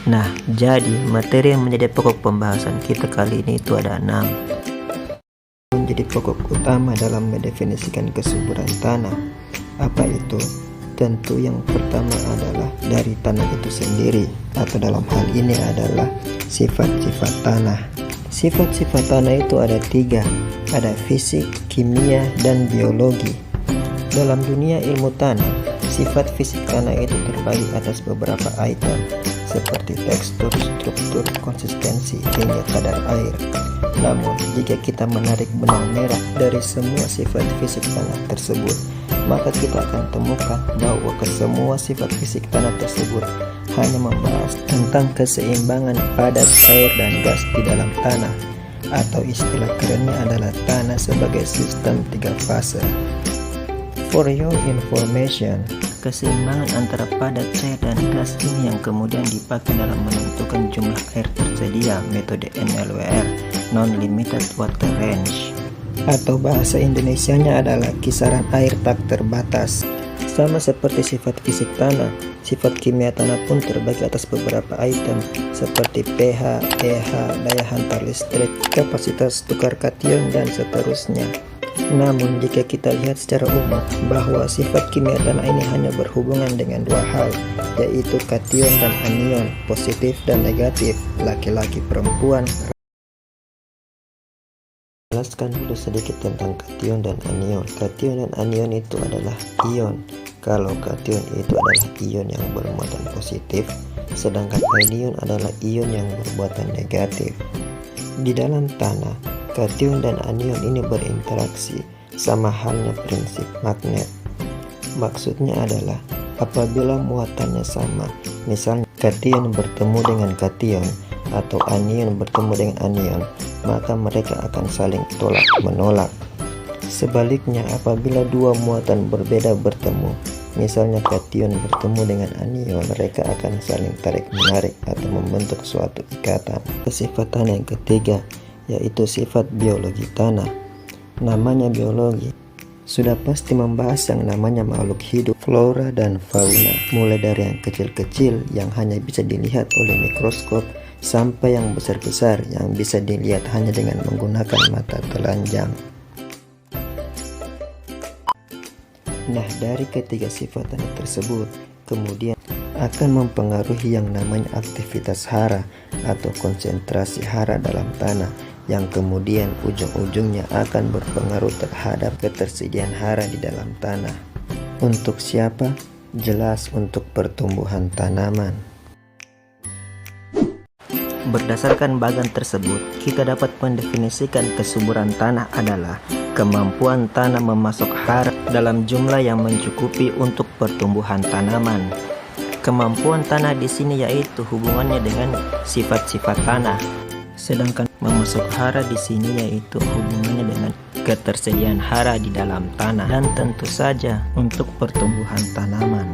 Nah, jadi materi yang menjadi pokok pembahasan kita kali ini itu ada 6. Menjadi pokok utama dalam mendefinisikan kesuburan tanah. Apa itu? Tentu yang pertama adalah dari tanah itu sendiri, atau dalam hal ini adalah sifat-sifat tanah. Sifat-sifat tanah itu ada 3, ada fisik, kimia, dan biologi. Dalam dunia ilmu tanah, sifat fisik tanah itu terbagi atas beberapa item, seperti tekstur, struktur, konsistensi, hingga kadar air. Namun, jika kita menarik benang merah dari semua sifat fisik tanah tersebut, maka kita akan temukan bahwa kesemua sifat fisik tanah tersebut hanya membahas tentang keseimbangan padat air dan gas di dalam tanah, atau istilah kerennya adalah tanah sebagai sistem 3 fase. For your information, keseimbangan antara padat cair dan gas ini yang kemudian dipakai dalam menentukan jumlah air tersedia, metode NLWR, Non-Limited Water Range, atau bahasa Indonesianya adalah kisaran air tak terbatas. Sama seperti sifat fisik tanah, sifat kimia tanah pun terbagi atas beberapa item seperti pH, pH, daya hantar listrik, kapasitas tukar kation, dan seterusnya. Namun jika kita lihat secara umum bahwa sifat kimia tanah ini hanya berhubungan dengan 2 hal, yaitu kation dan anion, positif dan negatif, laki-laki perempuan. Jelaskan dulu sedikit tentang kation dan anion. Kation dan anion itu adalah ion. Kalau kation itu adalah ion yang bermuatan positif, sedangkan anion adalah ion yang bermuatan negatif. Di dalam tanah, kation dan anion ini berinteraksi, sama halnya prinsip magnet. Maksudnya adalah apabila muatannya sama, misalnya kation bertemu dengan kation atau anion bertemu dengan anion, maka mereka akan saling tolak menolak. Sebaliknya, apabila 2 muatan berbeda bertemu, misalnya kation bertemu dengan anion, mereka akan saling tarik menarik atau membentuk suatu ikatan. Sifat tanah yang ketiga yaitu sifat biologi tanah. Namanya biologi sudah pasti membahas yang namanya makhluk hidup, flora dan fauna, mulai dari yang kecil-kecil yang hanya bisa dilihat oleh mikroskop sampai yang besar-besar yang bisa dilihat hanya dengan menggunakan mata telanjang. Nah, dari ketiga sifat tanah tersebut kemudian akan mempengaruhi yang namanya aktivitas hara atau konsentrasi hara dalam tanah, yang kemudian ujung-ujungnya akan berpengaruh terhadap ketersediaan hara di dalam tanah. Untuk siapa? Jelas untuk pertumbuhan tanaman. Berdasarkan bagan tersebut, kita dapat mendefinisikan kesuburan tanah adalah kemampuan tanah memasok hara dalam jumlah yang mencukupi untuk pertumbuhan tanaman. Kemampuan tanah di sini yaitu hubungannya dengan sifat-sifat tanah, sedangkan memasok hara di sini yaitu hubungannya dengan ketersediaan hara di dalam tanah, dan tentu saja untuk pertumbuhan tanaman.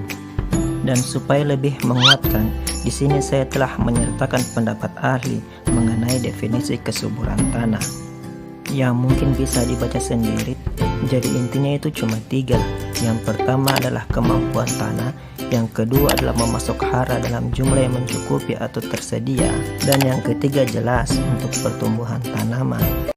Dan supaya lebih menguatkan, di sini saya telah menyertakan pendapat ahli mengenai definisi kesuburan tanah yang mungkin bisa dibaca sendiri. Jadi intinya itu cuma 3. Yang pertama adalah kemampuan tanah, yang kedua adalah memasok hara dalam jumlah yang mencukupi atau tersedia, dan yang ketiga jelas untuk pertumbuhan tanaman.